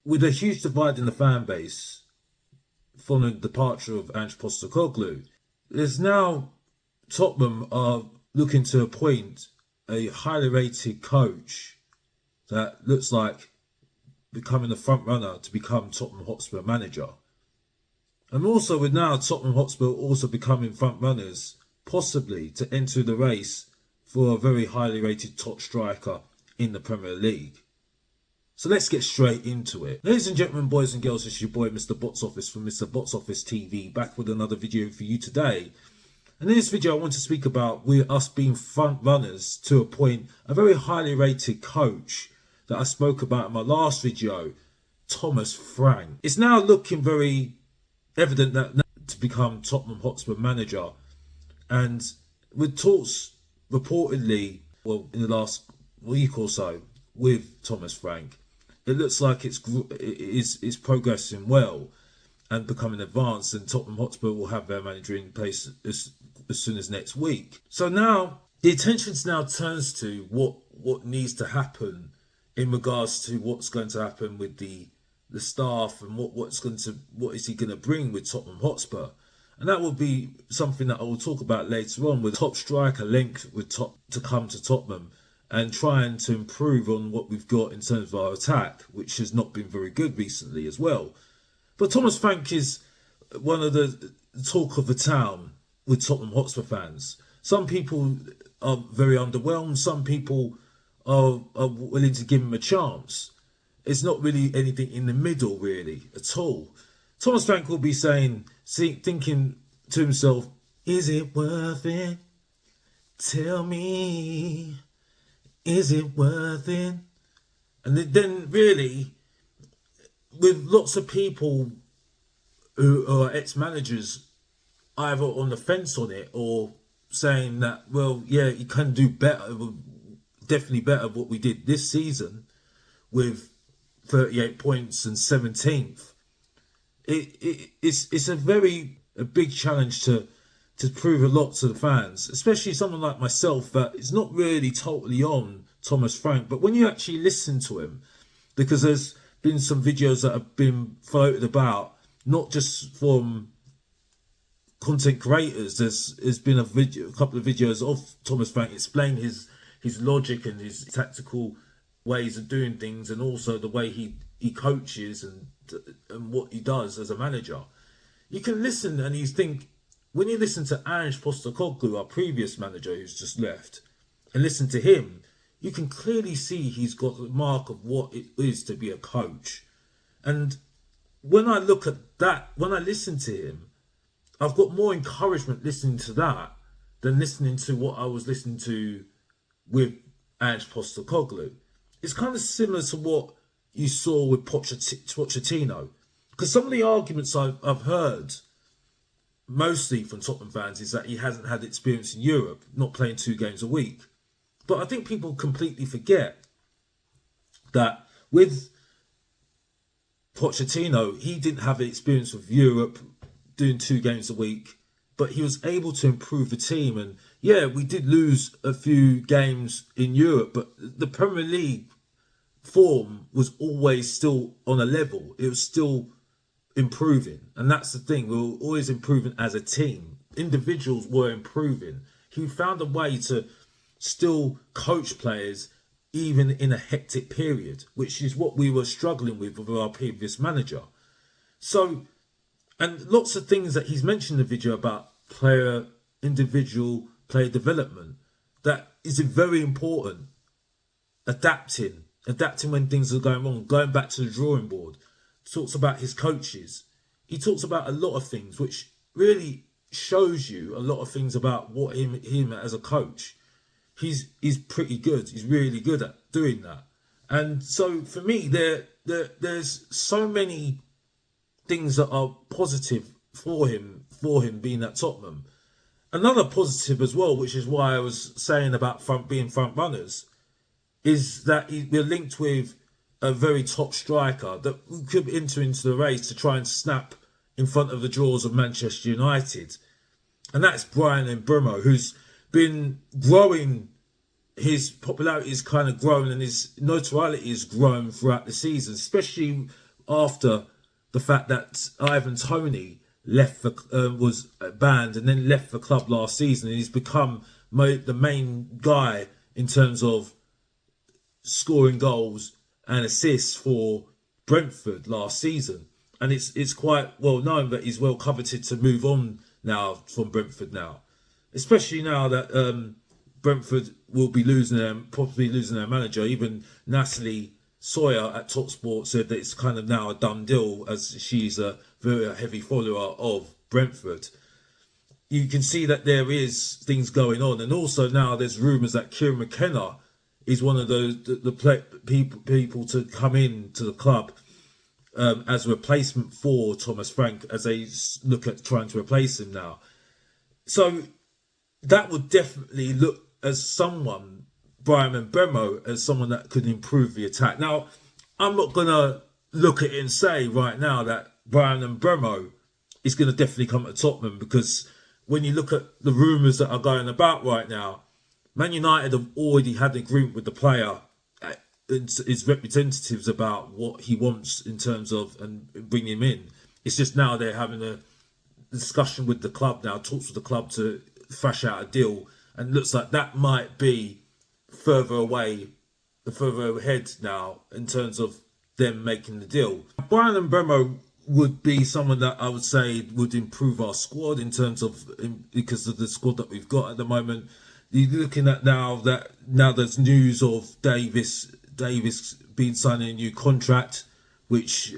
with a huge divide in the fan base following the departure of Ange Postecoglou, there's now Tottenham are looking to appoint a highly rated coach that looks like becoming the front runner to become Tottenham Hotspur manager. And also with now Tottenham Hotspur also becoming front runners, possibly to enter the race for a very highly rated top striker in the Premier League. So let's get straight into it. Ladies and gentlemen, boys and girls, it's your boy Mr. Box Office from Mr. Box Office TV, back with another video for you today. And in this video I want to speak about us being front runners to appoint a very highly rated coach that I spoke about in my last video, Thomas Frank. It's now looking very evident that to become Tottenham Hotspur manager, and with talks reportedly, well, in the last week or so with Thomas Frank, it looks like it's progressing well and becoming advanced, and Tottenham Hotspur will have their manager in place as soon as next week. So now the attention now turns to what needs to happen in regards to what's going to happen with the staff and what is he going to bring with Tottenham Hotspur. And that will be something that I will talk about later on, with top striker linked with to come to Tottenham and trying to improve on what we've got in terms of our attack, which has not been very good recently as well. But Thomas Frank is one of the talk of the town with Tottenham Hotspur fans. Some people are very underwhelmed. Some people are willing to give him a chance. It's not really anything in the middle, really, at all. Thomas Frank will be thinking to himself, is it worth it? Tell me, is it worth it? And then really, with lots of people who are ex-managers either on the fence on it or saying that, well, yeah, you can do better, definitely better what we did this season with 38 points and 17th. It's a big challenge to prove a lot to the fans, especially someone like myself that is not really totally on Thomas Frank. But when you actually listen to him, because there's been some videos that have been floated about, not just from content creators, there's been a couple of videos of Thomas Frank explain his logic and his tactical ways of doing things, and also the way he coaches and what he does as a manager. You can listen and you think, when you listen to Ange Postecoglou, our previous manager who's just left, and listen to him, you can clearly see he's got the mark of what it is to be a coach. And when I look at that, when I listen to him, I've got more encouragement listening to that than listening to what I was listening to with Ange Postecoglou. It's kind of similar to what you saw with Pochettino, because some of the arguments I've heard, mostly from Tottenham fans, is that he hasn't had experience in Europe, not playing 2 games a week. But I think people completely forget that with Pochettino, he didn't have the experience of Europe doing 2 games a week, but he was able to improve the team. And yeah, we did lose a few games in Europe, but the Premier League form was always still on a level. It was still improving. And that's the thing. We were always improving as a team. Individuals were improving. He found a way to still coach players even in a hectic period, which is what we were struggling with our previous manager. So, and lots of things that he's mentioned in the video about individual player development, that is very important. Adapting when things are going wrong, going back to the drawing board. Talks about his coaches. He talks about a lot of things, which really shows you a lot of things about what him as a coach. He's pretty good. He's really good at doing that. And so for me, there's so many things that are positive for him being at Tottenham. Another positive as well, which is why I was saying about being front runners, is that we're linked with a very top striker that could enter into the race to try and snap in front of the drawers of Manchester United. And that's Bryan Mbeumo, who's been growing. His popularity is kind of grown and his notoriety is grown throughout the season, especially after the fact that Ivan Toney left for, was banned and then left the club last season, and he's become the main guy in terms of scoring goals and assists for Brentford last season. And it's quite well known that he's well coveted to move on now from Brentford now, especially now that Brentford will be probably losing their manager. Even Natalie Sawyer at Talksport said that it's kind of now a done deal, as she's a very heavy follower of Brentford. You can see that there is things going on, and also now there's rumours that Kieran McKenna is one of those people to come in to the club as a replacement for Thomas Frank, as they look at trying to replace him now. So that would definitely look as someone, Bryan Mbeumo, as someone that could improve the attack. Now, I'm not going to look at it and say right now that Bryan Mbeumo is going to definitely come to Tottenham, because when you look at the rumours that are going about right now, Man United have already had an agreement with the player, his representatives, about what he wants in terms of and bring him in. It's just now they're having a discussion with the club now, talks with the club to thrash out a deal, and looks like that might be further ahead now in terms of them making the deal. Bryan Mbeumo would be someone that I would say would improve our squad in terms of, because of the squad that we've got at the moment. You're looking at now there's news of Davis being signing a new contract, which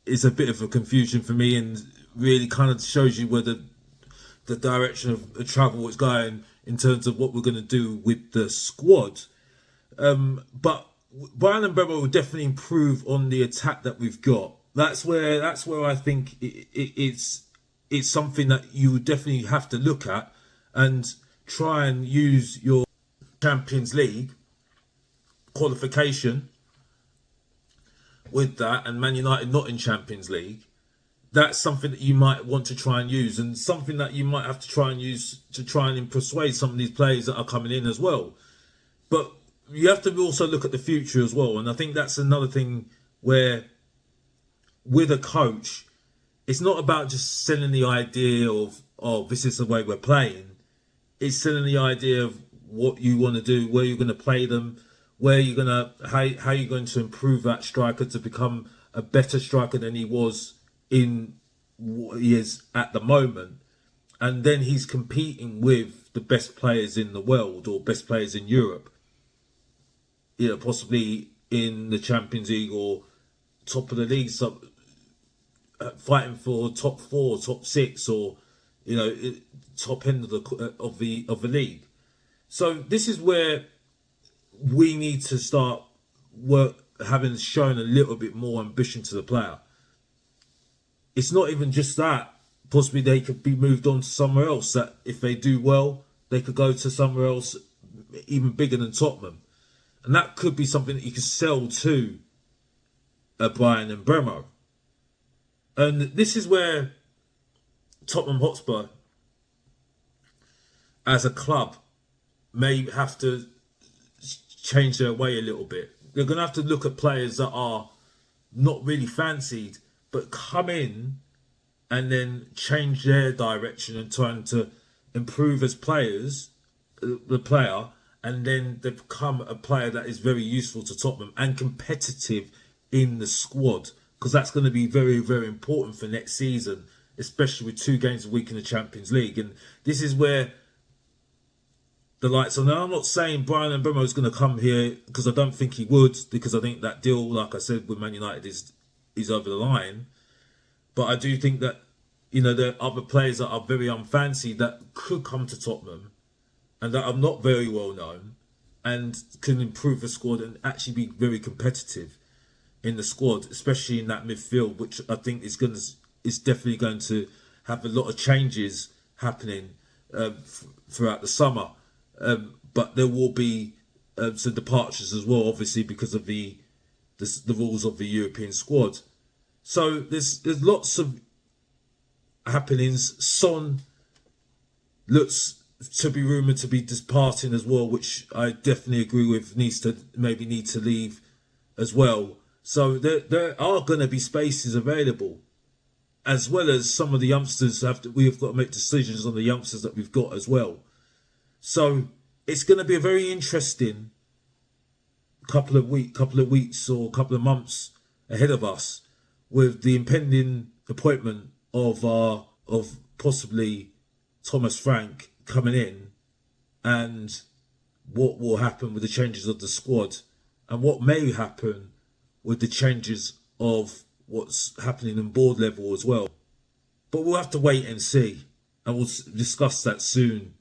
is a bit of a confusion for me, and really kind of shows you where the direction of travel is going in terms of what we're going to do with the squad. But Bryan Mbeumo will definitely improve on the attack that we've got. That's where I think it's something that you would definitely have to look at and try and use your Champions League qualification with that, and Man United not in Champions League. That's something that you might want to try and use, and something that you might have to try and use to try and persuade some of these players that are coming in as well. But you have to also look at the future as well, and I think that's another thing where, with a coach, it's not about just selling the idea of, oh, this is the way we're playing. It's selling the idea of what you want to do, where you're going to play them, where you're going to, how you're going to improve that striker to become a better striker than he was in what he is at the moment. And then he's competing with the best players in the world, or best players in Europe, possibly in the Champions League or top of the league, fighting for top 4, top 6, or top end of the league. So this is where we need to start having shown a little bit more ambition to the player. It's not even just that. Possibly they could be moved on to somewhere else, that if they do well, they could go to somewhere else even bigger than Tottenham. And that could be something that you could sell to Bryan Mbeumo. And this is where Tottenham Hotspur, as a club, may have to change their way a little bit. They're going to have to look at players that are not really fancied, but come in and then change their direction and trying to improve as players, the player, and then they become a player that is very useful to Tottenham and competitive in the squad, because that's going to be very, very important for next season, especially with 2 games a week in the Champions League. And this is where the lights are. Now, I'm not saying Bryan Mbeumo is going to come here, because I don't think he would, because I think that deal, like I said, with Man United is over the line. But I do think that, there are other players that are very unfancied that could come to Tottenham and that are not very well known and can improve the squad and actually be very competitive in the squad, especially in that midfield, which I think is definitely going to have a lot of changes happening throughout the summer. But there will be some departures as well, obviously, because of the rules of the European squad. So there's lots of happenings. Son looks to be rumoured to be departing as well, which I definitely agree with. Need to leave as well. So there are going to be spaces available, as well as some of the youngsters we've got to make decisions on the youngsters that we've got as well. So it's going to be a very interesting couple of weeks or couple of months ahead of us, with the impending appointment of possibly Thomas Frank coming in, and what will happen with the changes of the squad, and what may happen with the changes of what's happening in board level as well. But we'll have to wait and see, and we'll discuss that soon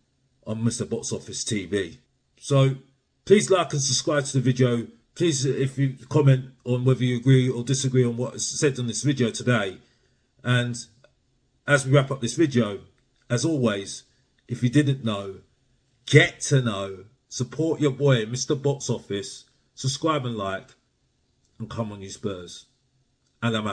on Mr. Box Office TV. So please like and subscribe to the video. Please, if you comment on whether you agree or disagree on what is said on this video today. And as we wrap up this video, as always, if you didn't know, get to know. Support your boy, Mr. Box Office. Subscribe and like. And come on, you Spurs. And I'm out.